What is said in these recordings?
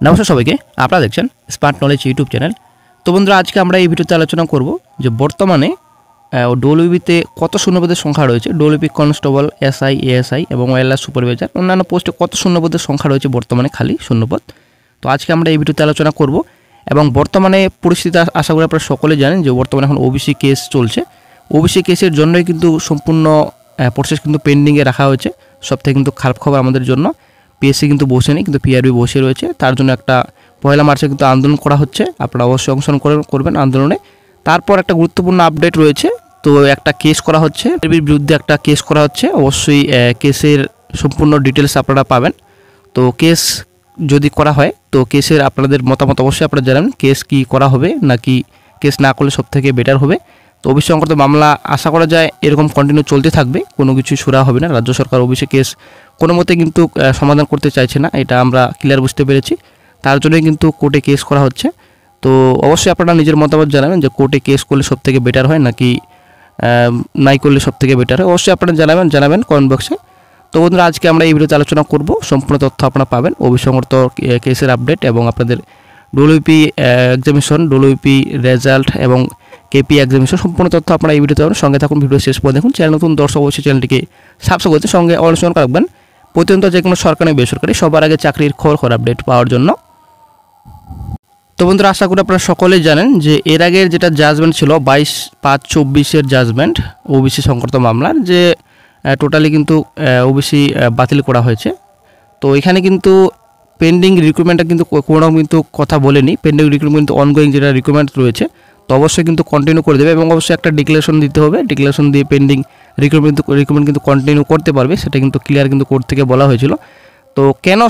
নমস্কার সবাইকে, আপনারা দেখছেন স্মার্ট নলেজ ইউটিউব চ্যানেল। তো বন্ধুরা, আজকে আমরা এই ভিডিওতে আলোচনা করব যে বর্তমানে ডব্লিউবিতে কত শূন্যপদের সংখ্যা রয়েছে। ডব্লিউবি কনস্টেবল, এসআই, এএসআই এবং ওয়্যারলেস সুপারভাইজার অন্যান্য পোস্টে কত শূন্যপদের সংখ্যা রয়েছে বর্তমানে, খালি শূন্যপদ। তো আজকে আমরা এই ভিডিওতে আলোচনা করব। এবং বর্তমানে পরিস্থিতি আশা করি আপনারা সকলে জানেন যে বর্তমানে এখন ওবিসি কেস চলছে। ওবিসি কেসের জন্যই কিন্তু সম্পূর্ণ প্রসেস কিন্তু পেন্ডিংয়ে রাখা হয়েছে। সবথেকে কিন্তু খারাপ খবর আমাদের জন্য, পিএসসি কিন্তু বসে নেই, কিন্তু পিআরবি বসে রয়েছে। তার জন্য একটা 1 মার্চে কিন্তু আন্দোলন করা হচ্ছে। আপনারা অবশ্যই অংশগ্রহণ করবেন আন্দোলনে। তারপর একটা গুরুত্বপূর্ণ আপডেট রয়েছে, তো একটা কেস করা হচ্ছে, পিআরবির বিরুদ্ধে একটা কেস করা হচ্ছে। অবশ্যই কেসের সম্পূর্ণ ডিটেলস আপনারা পাবেন। তো কেস যদি করা হয়, তো কেসের আপনাদের মতামত অবশ্যই আপনারা জানাবেন, কেস কি করা হবে নাকি কেস না করলে সবথেকে বেটার হবে। তো ওবিসি সংক্রান্ত মামলা আশা করা যায় এরকম কন্টিনিউ চলতে থাকবে, কোনো কিছু সুরা হবে না। রাজ্য সরকার ওবিসি কেস কোনো মতে কিন্তু সমাধান করতে চাইছে না, এটা আমরা ক্লিয়ার বুঝতে পেরেছি। তার জন্যই কিন্তু কোর্টে কেস করা হচ্ছে। তো অবশ্যই আপনারা নিজের মতামত জানাবেন যে কোর্টে কেস করলে সবথেকে বেটার হয় নাকি নাই করলে সবথেকে বেটার হয়। অবশ্যই আপনারা জানাবেন কমেন্ট বক্সে। তো বন্ধুরা, আজকে আমরা এই ভিডিওতে আলোচনা করব। সম্পূর্ণ তথ্য আপনারা পাবেন, ওবিসি সংক্রান্ত কেসের আপডেট এবং আপনাদের ডব্লিউপি এক্সামিনেশন, ডব্লিউপি রেজাল্ট এবং কেপি এক্সামিনেশন সম্পূর্ণ তথ্য আপনারা এই ভিডিওতে পাবেন। সঙ্গে থাকুন, ভিডিও শেষ পর্যন্ত দেখুন। চ্যানেল নতুন দর্শক অবশ্যই চ্যানেলটিকে সাবস্ক্রাইব করতে সঙ্গে অনুসরণ রাখবেন প্রতিনিয়ত যে কোনো সরকারি বেসরকারি সবার আগে চাকরির খবর আপডেট পাওয়ার জন্য। তো বন্ধুরা, আশা করি আপনারা সকলেই জানেন যে এর আগের যেটা জাজমেন্ট ছিল 22/5/24 জাজমেন্ট ওবিসি সংক্রান্ত মামলার, যে টোটালি কিন্তু ওবিসি বাতিল করা হয়েছে। তো এখানে কিন্তু পেন্ডিং রিক্রুটমেন্টটা কিন্তু কোনো কিন্তু কথা বলেনি। পেন্ডিং রিক্রুটমেন্ট কিন্তু অনগোয়িং যেটা রিক্রুটমেন্ট রয়েছে, তো অবশ্যই কিন্তু কন্টিনিউ করে দেবে এবং অবশ্যই একটা ডিক্লারেশন দিতে হবে। ডিক্লারেশন দিয়ে পেন্ডিং রিক্রুটমেন্ট কিন্তু কন্টিনিউ করতে পারবে, সেটা কিন্তু ক্লিয়ার কিন্তু কোর্ট থেকে বলা হয়েছিল। তো কেন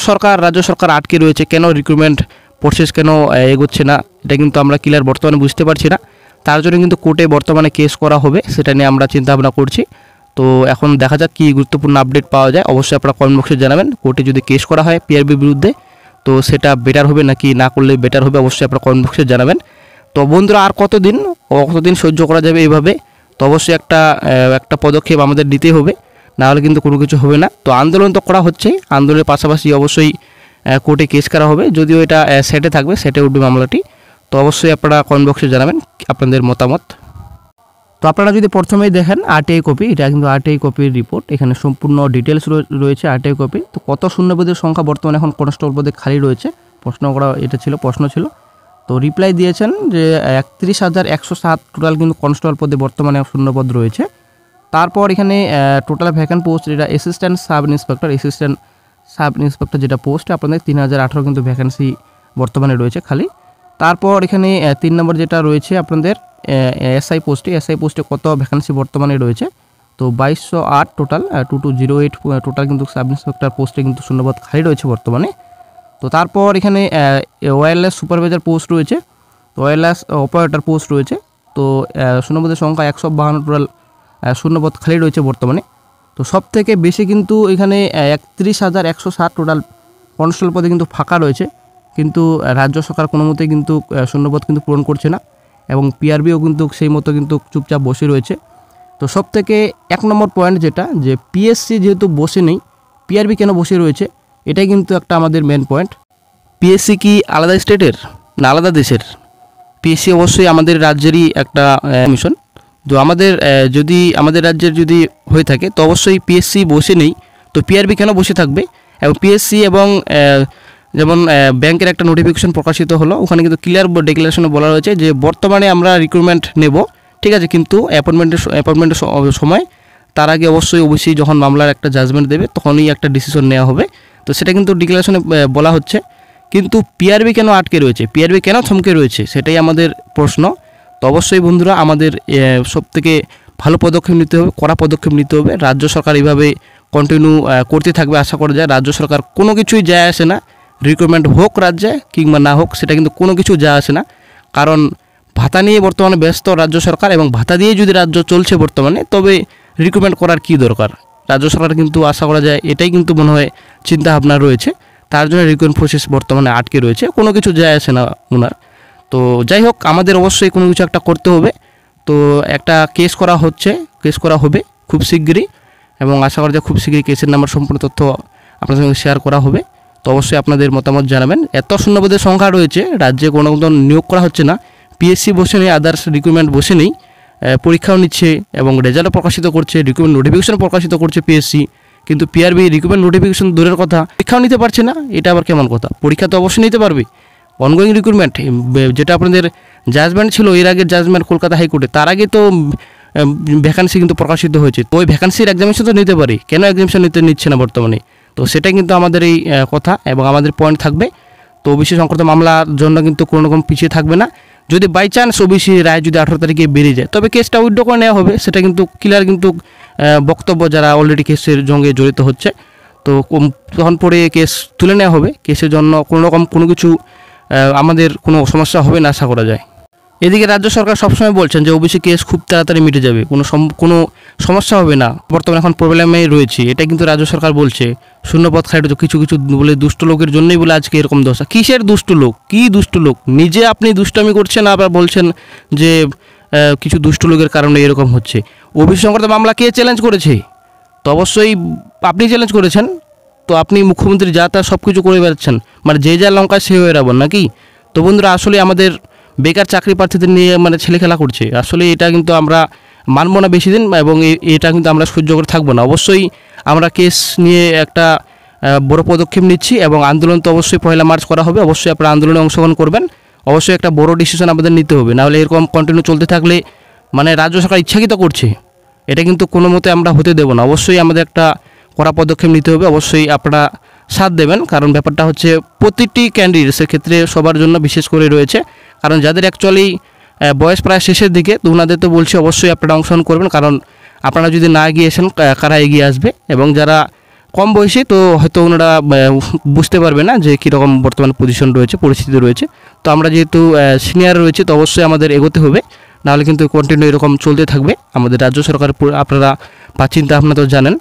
রাজ্য সরকার আটকে রয়েছে, কেন রিক্রুটমেন্ট প্রসেস কেন এগোচ্ছে না, এটা কিন্তু আমরা ক্লিয়ার বর্তমানে বুঝতে পারছি না। তার জন্য কিন্তু কোর্টে বর্তমানে কেস করা হবে, সেটা নিয়ে আমরা চিন্তা ভাবনা করছি। তো এখন দেখা যাক কী গুরুত্বপূর্ণ আপডেট পাওয়া যায়। অবশ্যই আপনারা কমেন্ট বক্সে জানাবেন, কোর্টে যদি কেস করা হয় পিআরবির বিরুদ্ধে, তো সেটা বেটার হবে নাকি না করলে বেটার হবে, অবশ্যই আপনারা কমেন্ট বক্সে জানাবেন। তো বন্ধুরা, আর কতদিন সহ্য করা যাবে এইভাবে? তো অবশ্যই একটা পদক্ষেপ আমাদের নিতে হবে, না হলে কিন্তু কোনো কিছু হবে না। তো আন্দোলন তো করা হচ্ছেই, আন্দোলনের পাশাপাশি অবশ্যই কোর্টে কেস করা হবে। যদিও এটা সেটে থাকবে, সেটে উঠবে মামলাটি। তো অবশ্যই আপনারা কমেন্ট বক্সে জানাবেন আপনাদের মতামত। তো আপনারা যদি প্রথমেই দেখেন আরটিআই কপি, এটা কিন্তু আরটিআই কপির রিপোর্ট, এখানে সম্পূর্ণ ডিটেলস রয়েছে আরটিআই কপি। তো কত শূন্যপদের সংখ্যা বর্তমানে এখন কনস্টেবল পদে খালি রয়েছে প্রশ্ন ছিল। তো রিপ্লাই দিয়েছেন যে 31,107 টোটাল কিন্তু কনস্টেবল পদে বর্তমানে শূন্যপদ রয়েছে। তারপর এখানে টোটাল ভ্যাকেন্ট পোস্ট, এটা অ্যাসিস্ট্যান্ট সাব ইন্সপেক্টর যেটা পোস্ট, আপনাদের 3018 কিন্তু ভ্যাকেন্সি বর্তমানে রয়েছে খালি। তারপর এখানে 3 নম্বর যেটা রয়েছে আপনাদের এসআই পোস্টে কত ভ্যাকেন্সি বর্তমানে রয়েছে, তো 2208 টোটাল, 2208 টোটাল কিন্তু সাব ইন্সপেক্টর পোস্টে কিন্তু শূন্যপদ খালি রয়েছে বর্তমানে। তো তারপর এখানে ওয়্যারলেস সুপারভাইজার পোস্ট রয়েছে, তো ওয়্যারলেস অপারেটর পোস্ট রয়েছে। তো শূন্যপদের সংখ্যা 152 টোটাল শূন্যপদ খালি রয়েছে বর্তমানে। তো সব থেকে বেশি কিন্তু এখানে 31,107 টোটাল কনস্টেবল পদে কিন্তু ফাঁকা রয়েছে, কিন্তু রাজ্য সরকার কোনো মতেই কিন্তু শূন্যপদ কিন্তু পূরণ করছে না এবং পিআরবিও কিন্তু সেই মতো কিন্তু চুপচাপ বসে রয়েছে। তো সব থেকে 1 নম্বর পয়েন্ট যেটা, যে পিএসসি যেহেতু বসে নেই, পিআরবি কেন বসে রয়েছে, এটাই কিন্তু একটা আমাদের মেন পয়েন্ট। পিএসসি কি আলাদা স্টেটের না আলাদা দেশের? পিএসসি অবশ্যই আমাদের রাজ্যেরই একটা মিশন। তো যদি আমাদের রাজ্যের যদি হয়ে থাকে, তো অবশ্যই পিএসসি বসে নেই, তো পিআরবি কেন বসে থাকবে? এবং পিএসসি এবং যেমন ব্যাংকের একটা নোটিফিকেশন প্রকাশিত হলো, ওখানে কিন্তু ক্লিয়ার ডিক্লারেশনে বলা হয়েছে যে বর্তমানে আমরা রিক্রুটমেন্ট নেব, ঠিক আছে, কিন্তু অ্যাপয়েন্টমেন্টের সময় তার আগে অবশ্যই ওবিসি যখন মামলার একটা জাজমেন্ট দেবে তখনই একটা ডিসিশন নেওয়া হবে। তো সেটা কিন্তু ডিক্লারেশনে বলা হচ্ছে। কিন্তু পিআরবি কেন আটকে রয়েছে, পিআরবি কেন থমকে রয়েছে, সেটাই আমাদের প্রশ্ন। তো অবশ্যই বন্ধুরা, আমাদের সবথেকে ভালো পদক্ষেপ নিতে হবে, কড়া পদক্ষেপ নিতে হবে। রাজ্য সরকার এইভাবে কন্টিনিউ করতে থাকবে আশা করা যায়। রাজ্য সরকার কোনো কিছুই যায় আসে না, রিক্রুটমেন্ট হোক রাজ্যে কিংবা না হোক, সেটা কিন্তু কোনো কিছু যায় আসে না। কারণ ভাতা নিয়ে বর্তমানে ব্যস্ত রাজ্য সরকার, এবং ভাতা দিয়ে যদি রাজ্য চলছে বর্তমানে, তবে রিক্রুটমেন্ট করার কী দরকার? রাজ্য সরকার কিন্তু আশা করা যায় এটাই কিন্তু মনে হয় চিন্তাভাবনা রয়েছে। তার জন্য রিক্রুটমেন্ট প্রসেস বর্তমানে আটকে রয়েছে, কোনো কিছু যায় আসে না ওনার। তো যাই হোক, আমাদের অবশ্যই কোনো কিছু একটা করতে হবে। তো একটা কেস করা হবে খুব শীঘ্রই, এবং আশা করা যায় খুব শীঘ্রই কেসের নাম্বার সম্পূর্ণ তথ্য আপনাদের সঙ্গে শেয়ার করা হবে। তো অবশ্যই আপনাদের মতামত জানাবেন। এত শূন্যপদের সংখ্যা রয়েছে, রাজ্যে কোনো নিয়োগ করা হচ্ছে না, পিএসসি বসে নেই, আদার্স রিক্রুটমেন্ট বসে নেই, পরীক্ষাও নিচ্ছে এবং রেজাল্টও প্রকাশিত করছে, রিক্রুটমেন্ট নোটিফিকেশন প্রকাশিত করছে পিএসসি, কিন্তু পিআরবি রিক্রুটমেন্ট নোটিফিকেশন দূরের কথা পরীক্ষাও নিতে পারছে না। এটা আবার কেমন কথা? পরীক্ষা তো অবশ্যই নিতে পারবে। অনগোয়িং রিক্রুটমেন্ট যেটা আপনাদের জাজমেন্ট ছিল, এর আগের জাজমেন্ট কলকাতা হাইকোর্টে, তার আগে তো ভ্যাকান্সি কিন্তু প্রকাশিত হয়েছে। তো ওই ভ্যাকান্সির এক্সামিনেশন তো নিতে পারি, কেন এক্সামিনেশন নিচ্ছে না বর্তমানে? তো সেটাই কিন্তু আমাদের এই কথা এবং আমাদের পয়েন্ট থাকবে। তো ওবিসি সংক্রান্ত মামলার জন্য কিন্তু কোনো রকম পিছিয়ে থাকবে না। যদি বাই চান্স ওবিসি রায় যদি 18 তারিখে বেরিয়ে যায়, তবে কেসটা উইথড্র করে নেওয়া হবে। সেটা কিন্তু ক্লিয়ার কিন্তু বক্তব্য যারা অলরেডি কেসের সঙ্গে জড়িত হচ্ছে, তো তখন পরে কেস তুলে নেওয়া হবে। কেসের জন্য কোনো কিছু আমাদের কোনো সমস্যা হবে না আশা করা যায়। এদিকে রাজ্য সরকার সবসময় বলছেন যে ওবিসি কেস খুব তাড়াতাড়ি মিটে যাবে, কোনো সমস্যা হবে না, বর্তমানে এখন প্রবলেমে রয়েছে, এটা কিন্তু রাজ্য সরকার বলছে। শূন্যপদ খাইট কিছু বলে দুষ্ট লোকের জন্যই বলে আজকে এরকম দশা। কিসের দুষ্ট লোক? কী দুষ্ট লোক? নিজে আপনি দুষ্টামি করছেন, আবার বলছেন যে কিছু দুষ্ট লোকের কারণে এরকম হচ্ছে। ওবিসি সংক্রান্ত মামলা কে চ্যালেঞ্জ করেছে? তো অবশ্যই আপনি চ্যালেঞ্জ করেছেন। তো আপনি মুখ্যমন্ত্রী যা তা সব কিছু করে বেড়াচ্ছেন, মানে যে যা লঙ্কা সে হয়ে রাবণ নাকি? তো বন্ধুরা, আসলে আমাদের বেকার চাকরি প্রার্থীদের নিয়ে ছেলে খেলা করছে। আসলে এটা কিন্তু আমরা মানব না বেশি দিন, এবং এটা কিন্তু আমরা সহ্য করে থাকবো না। অবশ্যই আমরা কেস নিয়ে একটা বড় পদক্ষেপ নিচ্ছি, এবং আন্দোলন তো অবশ্যই 1 মার্চ করা হবে। অবশ্যই আপনারা আন্দোলনে অংশগ্রহণ করবেন। অবশ্যই একটা বড় ডিসিশন আমাদের নিতে হবে, নাহলে এরকম কন্টিনিউ চলতে থাকলে রাজ্য সরকার ইচ্ছাকৃত করছে, এটা কিন্তু কোনো মতে আমরা হতে দেবো না। অবশ্যই আমাদের একটা কড়া পদক্ষেপ নিতে হবে। অবশ্যই আপনারা সাথ দেবেন, কারণ ব্যাপারটা হচ্ছে প্রতিটি ক্যান্ডিডেটসের ক্ষেত্রে সবার জন্য বিশেষ করে রয়েছে। কারণ যাদের অ্যাকচুয়ালি বয়স প্রায় শেষের দিকে, তো ওনাদের তো বলছি অবশ্যই আপনারা অংশগ্রহণ করবেন, কারণ আপনারা যদি না এগিয়ে আসেন কারা এগিয়ে আসবে? এবং যারা কম বয়সী, তো হয়তো ওনারা বুঝতে পারবে না যে কীরকম বর্তমান পজিশন রয়েছে, পরিস্থিতি রয়েছে। তো আমরা যেহেতু সিনিয়র রয়েছে, তো অবশ্যই আমাদের এগোতে হবে, নাহলে কিন্তু কন্টিনিউ এরকম চলতে থাকবে। আমাদের রাজ্য সরকার আপনারা চিন্তা ভাবনা তো জানেন।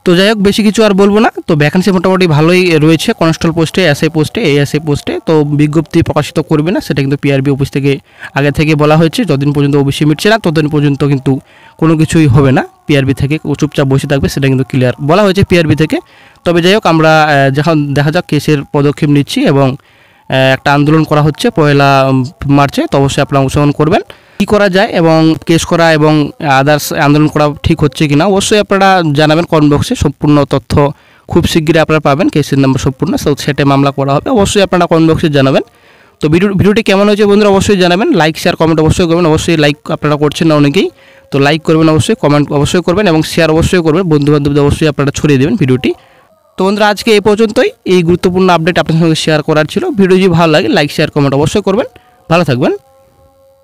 তো যাই হোক, বেশি কিছু আর বলবো না। তো ভ্যাকেন্সি মোটামুটি ভালোই রয়েছে কনস্টেবল পোস্টে, এসআই পোস্টে, এএসআই পোস্টে। তো বিজ্ঞপ্তি প্রকাশিত করবে না, সেটা কিন্তু পিআরবি অফিস থেকে আগে থেকে বলা হয়েছে। যতদিন পর্যন্ত ওবিসি মিটছে না, ততদিন পর্যন্ত কিন্তু কোনো কিছুই হবে না। পিআরবি থেকে চুপচাপ বসে থাকবে, সেটা কিন্তু ক্লিয়ার বলা হয়েছে পিআরবি থেকে। তবে যাই হোক, আমরা যখন দেখা যাক কেসের পদক্ষেপ নিচ্ছি, এবং একটা আন্দোলন করা হচ্ছে 1 মার্চে। তো অবশ্যই আপনারা অংশগ্রহণ করবেন। কী করা যায় এবং কেস করা এবং আদার্স আন্দোলন করা ঠিক হচ্ছে কিনা অবশ্যই আপনারা জানাবেন কমেন্ট বক্সে। সম্পূর্ণ তথ্য খুব শীঘ্রই আপনারা পাবেন, কেসের নাম্বার সম্পূর্ণ সেটে মামলা করা হবে। অবশ্যই আপনারা কমেন্ট বক্সে জানাবেন। তো ভিডিওটি কেমন হয়েছে বন্ধুরা অবশ্যই জানাবেন। লাইক শেয়ার কমেন্ট অবশ্যই করবেন। অবশ্যই লাইক আপনারা করছেন না অনেকেই, তো লাইক করবেন অবশ্যই, কমেন্ট অবশ্যই করবেন, এবং শেয়ার অবশ্যই করবেন। বন্ধুবান্ধবদের অবশ্যই আপনারা ছড়িয়ে দেবেন ভিডিওটি। তো বন্ধুরা, আজকে এই পর্যন্তই। এই গুরুত্বপূর্ণ আপডেট আপনাদের সঙ্গে শেয়ার করার ছিল। ভিডিও যদি ভালো লাগে লাইক শেয়ার কমেন্ট অবশ্যই করবেন। ভালো থাকবেন।